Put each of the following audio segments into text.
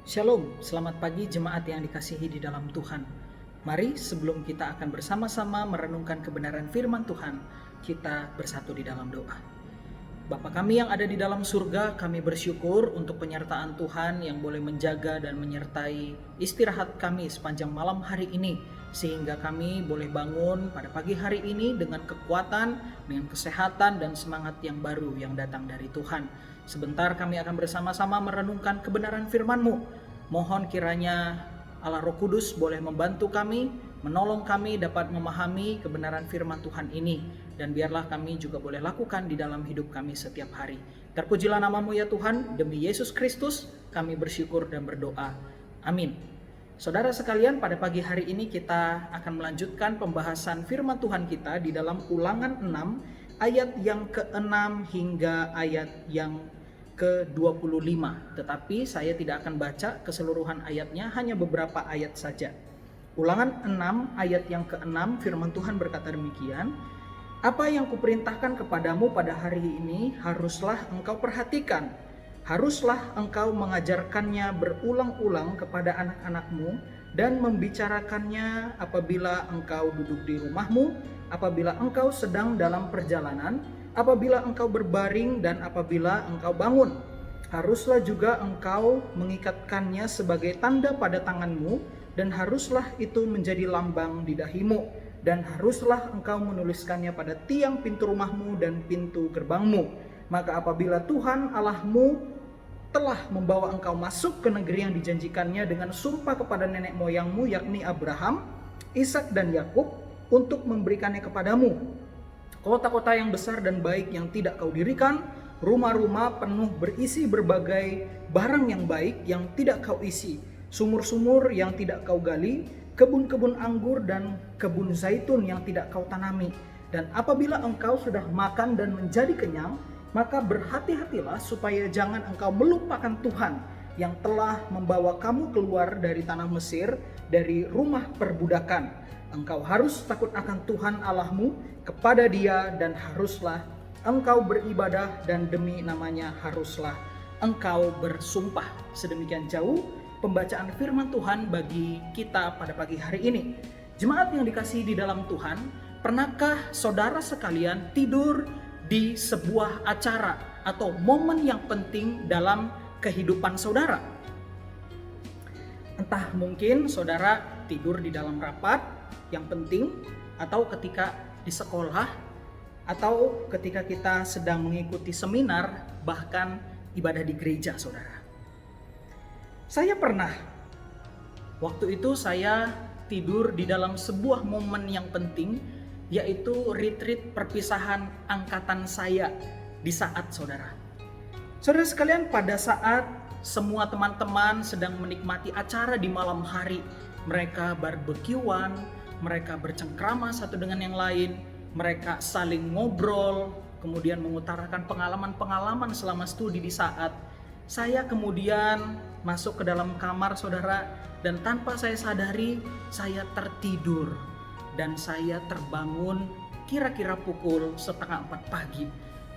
Shalom, selamat pagi jemaat yang dikasihi di dalam Tuhan. Mari sebelum kita akan bersama-sama merenungkan kebenaran firman Tuhan, kita bersatu di dalam doa. Bapa kami yang ada di dalam surga, kami bersyukur untuk penyertaan Tuhan yang boleh menjaga dan menyertai istirahat kami sepanjang malam hari ini, sehingga kami boleh bangun pada pagi hari ini dengan kekuatan, dengan kesehatan dan semangat yang baru yang datang dari Tuhan. Sebentar kami akan bersama-sama merenungkan kebenaran firman-Mu. Mohon kiranya Allah Roh Kudus boleh membantu kami, menolong kami dapat memahami kebenaran firman Tuhan ini. Dan biarlah kami juga boleh lakukan di dalam hidup kami setiap hari. Terpujilah nama-Mu ya Tuhan, demi Yesus Kristus kami bersyukur dan berdoa. Amin. Saudara sekalian, pada pagi hari ini kita akan melanjutkan pembahasan firman Tuhan kita di dalam Ulangan 6 ayat yang ke-6 hingga ayat yang ke-25. Tetapi saya tidak akan baca keseluruhan ayatnya, hanya beberapa ayat saja. Ulangan 6 ayat yang ke-6 firman Tuhan berkata demikian, "Apa yang kuperintahkan kepadamu pada hari ini haruslah engkau perhatikan. Haruslah engkau mengajarkannya berulang-ulang kepada anak-anakmu dan membicarakannya apabila engkau duduk di rumahmu, apabila engkau sedang dalam perjalanan, apabila engkau berbaring dan apabila engkau bangun. Haruslah juga engkau mengikatkannya sebagai tanda pada tanganmu, dan haruslah itu menjadi lambang di dahimu, dan haruslah engkau menuliskannya pada tiang pintu rumahmu dan pintu gerbangmu. Maka apabila Tuhan Allahmu telah membawa engkau masuk ke negeri yang dijanjikannya dengan sumpah kepada nenek moyangmu, yakni Abraham, Ishak dan Yakub, untuk memberikannya kepadamu, kota-kota yang besar dan baik yang tidak kau dirikan, rumah-rumah penuh berisi berbagai barang yang baik yang tidak kau isi, sumur-sumur yang tidak kau gali, kebun-kebun anggur dan kebun zaitun yang tidak kau tanami. Dan apabila engkau sudah makan dan menjadi kenyang, maka berhati-hatilah supaya jangan engkau melupakan Tuhan yang telah membawa kamu keluar dari tanah Mesir, dari rumah perbudakan. Engkau harus takut akan Tuhan Allahmu, kepada Dia, dan haruslah engkau beribadah, dan demi namanya haruslah engkau bersumpah." Sedemikian jauh pembacaan firman Tuhan bagi kita pada pagi hari ini. Jemaat yang dikasihi di dalam Tuhan, pernahkah saudara sekalian tidur di sebuah acara atau momen yang penting dalam kehidupan saudara? Entah mungkin saudara tidur di dalam rapat yang penting, atau ketika di sekolah, atau ketika kita sedang mengikuti seminar, bahkan ibadah di gereja saudara. Saya pernah, waktu itu saya tidur di dalam sebuah momen yang penting, yaitu retreat perpisahan angkatan saya di saat saudara. Saudara sekalian, pada saat semua teman-teman sedang menikmati acara di malam hari, mereka barbekyuan, mereka bercengkrama satu dengan yang lain, mereka saling ngobrol, kemudian mengutarakan pengalaman-pengalaman selama studi di saat saya kemudian masuk ke dalam kamar saudara, dan tanpa saya sadari saya tertidur dan saya terbangun kira-kira pukul 3:30 pagi.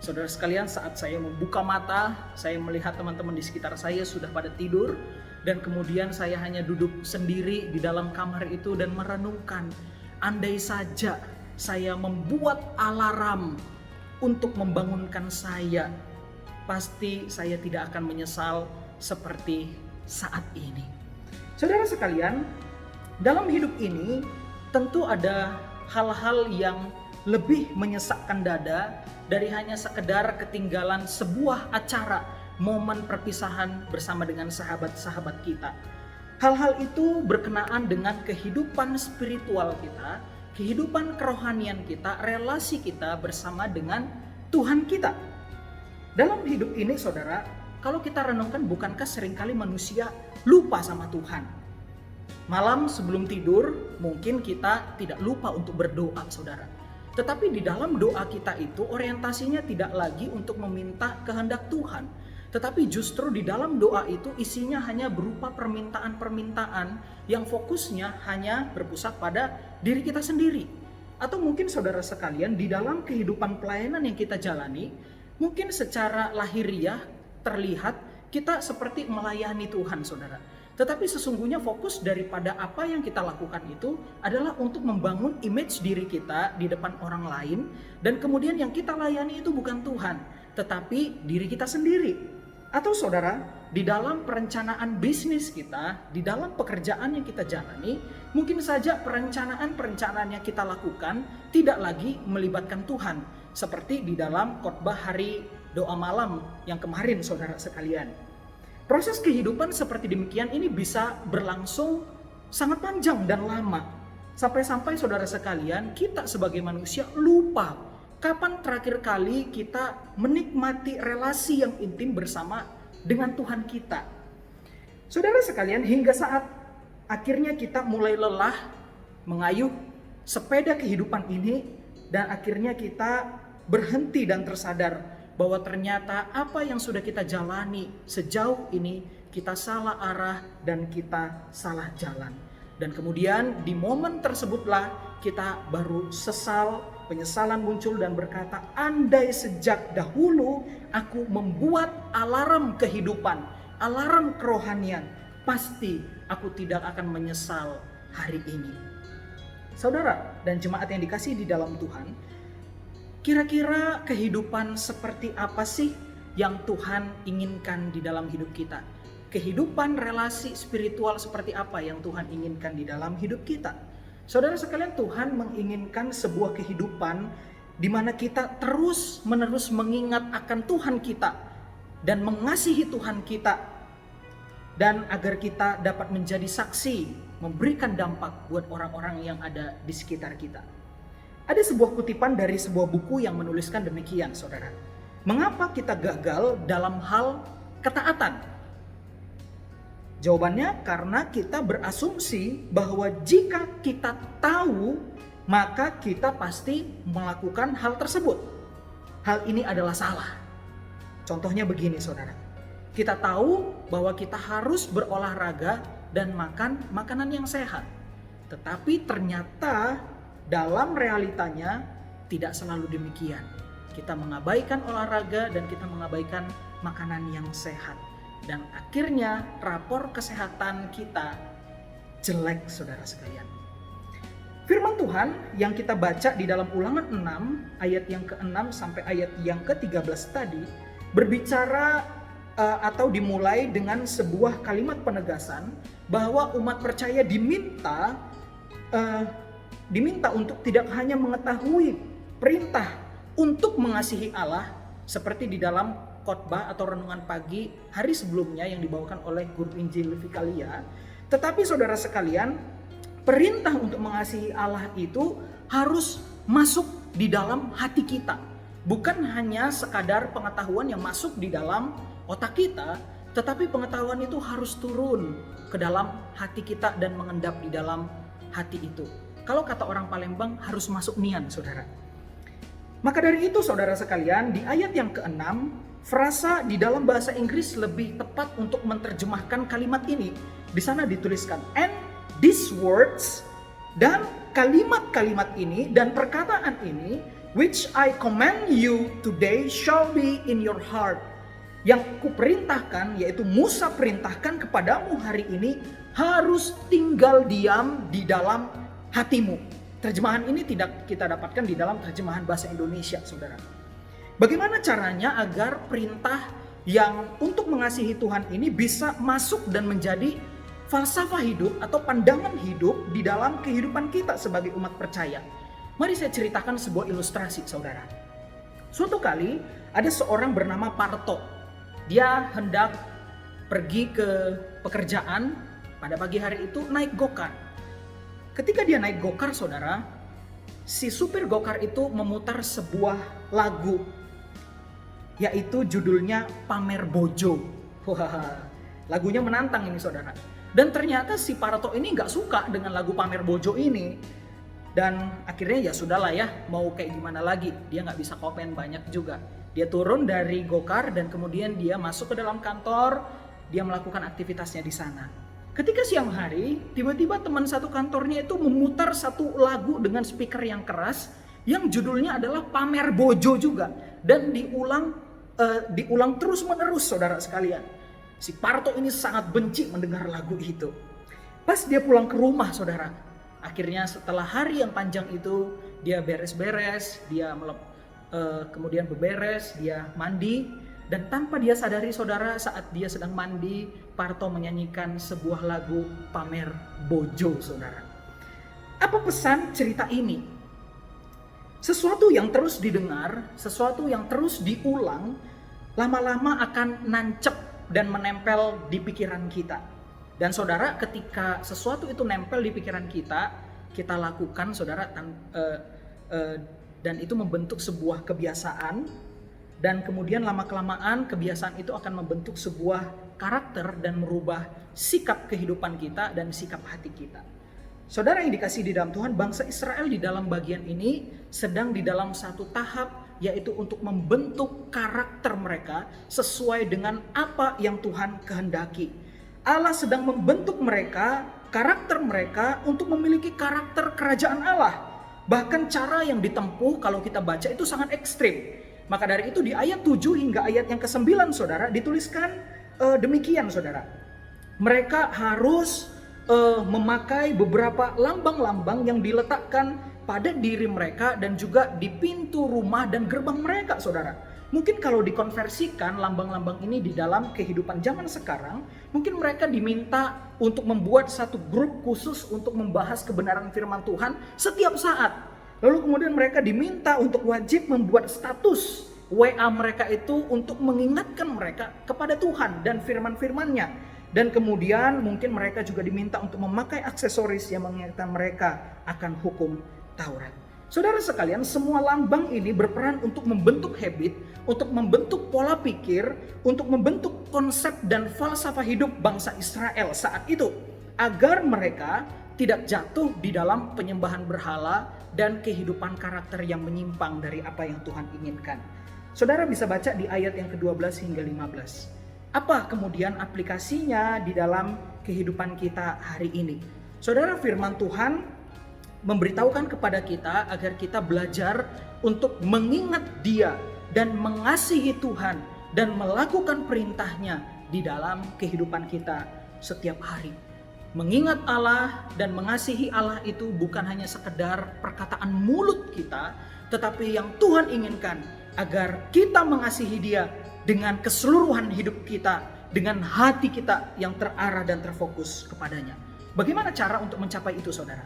Saudara sekalian, saat saya membuka mata, saya melihat teman-teman di sekitar saya sudah pada tidur, dan kemudian saya hanya duduk sendiri di dalam kamar itu dan merenungkan, andai saja saya membuat alarm untuk membangunkan saya, pasti saya tidak akan menyesal seperti saat ini. Saudara sekalian, dalam hidup ini tentu ada hal-hal yang lebih menyesakkan dada dari hanya sekedar ketinggalan sebuah acara, momen perpisahan bersama dengan sahabat-sahabat kita. Hal-hal itu berkenaan dengan kehidupan spiritual kita, kehidupan kerohanian kita, relasi kita bersama dengan Tuhan kita. Dalam hidup ini saudara, kalau kita renungkan, bukankah seringkali manusia lupa sama Tuhan? Malam sebelum tidur mungkin kita tidak lupa untuk berdoa saudara. Tetapi di dalam doa kita itu orientasinya tidak lagi untuk meminta kehendak Tuhan, tetapi justru di dalam doa itu isinya hanya berupa permintaan-permintaan yang fokusnya hanya berpusat pada diri kita sendiri. Atau mungkin saudara sekalian, di dalam kehidupan pelayanan yang kita jalani, mungkin secara lahiriah terlihat kita seperti melayani Tuhan saudara. Tetapi sesungguhnya fokus daripada apa yang kita lakukan itu adalah untuk membangun image diri kita di depan orang lain. Dan kemudian yang kita layani itu bukan Tuhan, tetapi diri kita sendiri. Atau saudara, di dalam perencanaan bisnis kita, di dalam pekerjaan yang kita jalani, mungkin saja perencanaan yang kita lakukan tidak lagi melibatkan Tuhan. Seperti di dalam khotbah hari doa malam yang kemarin saudara sekalian. Proses kehidupan seperti demikian ini bisa berlangsung sangat panjang dan lama. Sampai-sampai saudara sekalian, kita sebagai manusia lupa kapan terakhir kali kita menikmati relasi yang intim bersama dengan Tuhan kita. Saudara sekalian, hingga saat akhirnya kita mulai lelah mengayuh sepeda kehidupan ini, dan akhirnya kita berhenti dan tersadar bahwa ternyata apa yang sudah kita jalani sejauh ini kita salah arah dan kita salah jalan. Dan kemudian di momen tersebutlah kita baru sesal, penyesalan muncul dan berkata, andai sejak dahulu aku membuat alarm kehidupan, alarm kerohanian, pasti aku tidak akan menyesal hari ini. Saudara dan jemaat yang dikasihi di dalam Tuhan, kira-kira kehidupan seperti apa sih yang Tuhan inginkan di dalam hidup kita? Kehidupan relasi spiritual seperti apa yang Tuhan inginkan di dalam hidup kita? Saudara sekalian, Tuhan menginginkan sebuah kehidupan di mana kita terus-menerus mengingat akan Tuhan kita dan mengasihi Tuhan kita, dan agar kita dapat menjadi saksi, memberikan dampak buat orang-orang yang ada di sekitar kita. Ada sebuah kutipan dari sebuah buku yang menuliskan demikian, saudara. Mengapa kita gagal dalam hal ketaatan? Jawabannya karena kita berasumsi bahwa jika kita tahu, maka kita pasti melakukan hal tersebut. Hal ini adalah salah. Contohnya begini, saudara. Kita tahu bahwa kita harus berolahraga dan makan makanan yang sehat. Tetapi ternyata dalam realitanya tidak selalu demikian. Kita mengabaikan olahraga dan kita mengabaikan makanan yang sehat. Dan akhirnya rapor kesehatan kita jelek, saudara sekalian. Firman Tuhan yang kita baca di dalam Ulangan 6 ayat yang ke-6 sampai ayat yang ke-13 tadi berbicara atau dimulai dengan sebuah kalimat penegasan bahwa umat percaya diminta untuk tidak hanya mengetahui perintah untuk mengasihi Allah seperti di dalam khotbah atau renungan pagi hari sebelumnya yang dibawakan oleh guru Injil Vikalia, tetapi saudara sekalian, perintah untuk mengasihi Allah itu harus masuk di dalam hati kita. Bukan hanya sekadar pengetahuan yang masuk di dalam otak kita, tetapi pengetahuan itu harus turun ke dalam hati kita dan mengendap di dalam hati itu. Kalau kata orang Palembang, harus masuk nian, saudara. Maka dari itu, saudara sekalian, di ayat yang ke-6, frasa di dalam bahasa Inggris lebih tepat untuk menerjemahkan kalimat ini. Di sana dituliskan, and these words, dan kalimat-kalimat ini dan perkataan ini, which I command you today shall be in your heart. Yang kuperintahkan, yaitu Musa perintahkan kepadamu hari ini, harus tinggal diam di dalam hatimu. Terjemahan ini tidak kita dapatkan di dalam terjemahan bahasa Indonesia, saudara. Bagaimana caranya agar perintah yang untuk mengasihi Tuhan ini bisa masuk dan menjadi falsafah hidup atau pandangan hidup di dalam kehidupan kita sebagai umat percaya? Mari saya ceritakan sebuah ilustrasi, saudara. Suatu kali ada seorang bernama Parto. Dia hendak pergi ke pekerjaan pada pagi hari itu naik gokar. Ketika dia naik gokar, saudara, si supir gokar itu memutar sebuah lagu, yaitu judulnya Pamer Bojo. Wah, lagunya menantang ini, saudara. Dan ternyata si Parto ini gak suka dengan lagu Pamer Bojo ini. Dan akhirnya ya sudahlah ya, mau kayak gimana lagi, dia gak bisa komen banyak juga. Dia turun dari gokar dan kemudian dia masuk ke dalam kantor, dia melakukan aktivitasnya di sana. Ketika siang hari, tiba-tiba teman satu kantornya itu memutar satu lagu dengan speaker yang keras yang judulnya adalah Pamer Bojo juga, dan diulang terus-menerus, saudara sekalian. Si Parto ini sangat benci mendengar lagu itu. Pas dia pulang ke rumah, saudara, akhirnya setelah hari yang panjang itu, dia beres-beres, dia kemudian beberes, dia mandi, dan tanpa dia sadari, saudara, saat dia sedang mandi, Parto menyanyikan sebuah lagu pamer bojo, saudara. Apa pesan cerita ini? Sesuatu yang terus didengar, sesuatu yang terus diulang, lama-lama akan nancep dan menempel di pikiran kita. Dan saudara, ketika sesuatu itu nempel di pikiran kita, kita lakukan, saudara, dan itu membentuk sebuah kebiasaan, dan kemudian lama-kelamaan kebiasaan itu akan membentuk sebuah karakter dan merubah sikap kehidupan kita dan sikap hati kita. Saudara yang dikasihi di dalam Tuhan, bangsa Israel di dalam bagian ini sedang di dalam satu tahap, yaitu untuk membentuk karakter mereka sesuai dengan apa yang Tuhan kehendaki. Allah sedang membentuk mereka, karakter mereka untuk memiliki karakter kerajaan Allah. Bahkan cara yang ditempuh kalau kita baca itu sangat ekstrim. Maka dari itu di ayat 7 hingga ayat yang ke-9, saudara, dituliskan demikian, saudara. Mereka harus memakai beberapa lambang-lambang yang diletakkan pada diri mereka dan juga di pintu rumah dan gerbang mereka, saudara. Mungkin kalau dikonversikan lambang-lambang ini di dalam kehidupan zaman sekarang, mungkin mereka diminta untuk membuat satu grup khusus untuk membahas kebenaran firman Tuhan setiap saat. Lalu kemudian mereka diminta untuk wajib membuat status WA mereka itu untuk mengingatkan mereka kepada Tuhan dan firman-firman-Nya. Dan kemudian mungkin mereka juga diminta untuk memakai aksesoris yang mengingatkan mereka akan hukum Taurat. Saudara sekalian, semua lambang ini berperan untuk membentuk habit, untuk membentuk pola pikir, untuk membentuk konsep dan falsafah hidup bangsa Israel saat itu, agar mereka tidak jatuh di dalam penyembahan berhala dan kehidupan karakter yang menyimpang dari apa yang Tuhan inginkan. Saudara bisa baca di ayat yang ke-12 hingga 15. Apa kemudian aplikasinya di dalam kehidupan kita hari ini? Saudara, firman Tuhan memberitahukan kepada kita agar kita belajar untuk mengingat Dia dan mengasihi Tuhan dan melakukan perintahnya di dalam kehidupan kita setiap hari. Mengingat Allah dan mengasihi Allah itu bukan hanya sekedar perkataan mulut kita, tetapi yang Tuhan inginkan agar kita mengasihi Dia dengan keseluruhan hidup kita, dengan hati kita yang terarah dan terfokus kepadanya. Bagaimana cara untuk mencapai itu, saudara?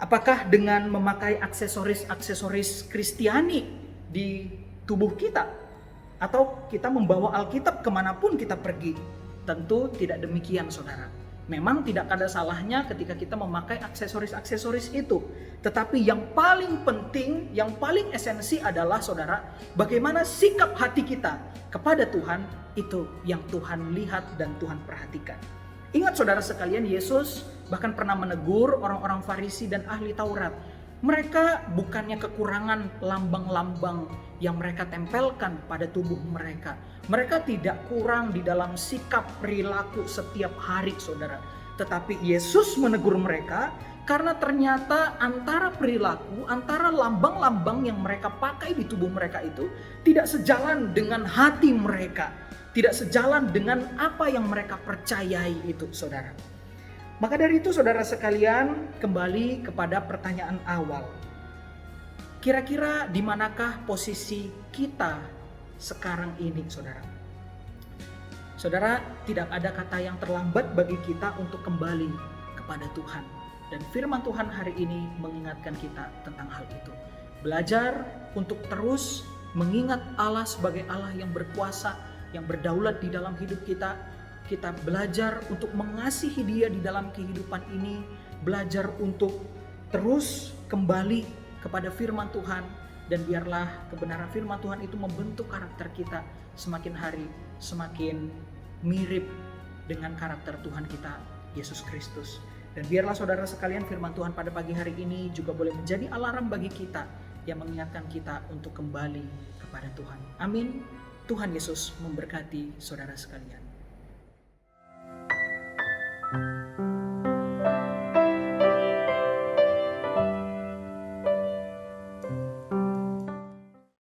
Apakah dengan memakai aksesoris Kristiani di tubuh kita? Atau kita membawa Alkitab kemanapun kita pergi? Tentu tidak demikian, saudara. Memang tidak ada salahnya ketika kita memakai aksesoris itu. Tetapi yang paling penting, yang paling esensi adalah, saudara, bagaimana sikap hati kita kepada Tuhan, itu yang Tuhan lihat dan Tuhan perhatikan. Ingat, saudara sekalian, Yesus bahkan pernah menegur orang-orang Farisi dan ahli Taurat. Mereka bukannya kekurangan lambang-lambang yang mereka tempelkan pada tubuh mereka. Mereka tidak kurang di dalam sikap perilaku setiap hari, saudara. Tetapi Yesus menegur mereka karena ternyata antara perilaku, antara lambang-lambang yang mereka pakai di tubuh mereka itu tidak sejalan dengan hati mereka. Tidak sejalan dengan apa yang mereka percayai itu, saudara. Maka dari itu, saudara sekalian, kembali kepada pertanyaan awal. Kira-kira di manakah posisi kita sekarang ini, saudara? Saudara, tidak ada kata yang terlambat bagi kita untuk kembali kepada Tuhan. Dan firman Tuhan hari ini mengingatkan kita tentang hal itu. Belajar untuk terus mengingat Allah sebagai Allah yang berkuasa, yang berdaulat di dalam hidup kita. Kita belajar untuk mengasihi Dia di dalam kehidupan ini. Belajar untuk terus kembali kepada firman Tuhan. Dan biarlah kebenaran firman Tuhan itu membentuk karakter kita semakin hari semakin mirip dengan karakter Tuhan kita, Yesus Kristus. Dan biarlah saudara sekalian, firman Tuhan pada pagi hari ini juga boleh menjadi alarm bagi kita yang mengingatkan kita untuk kembali kepada Tuhan. Amin. Tuhan Yesus memberkati saudara sekalian.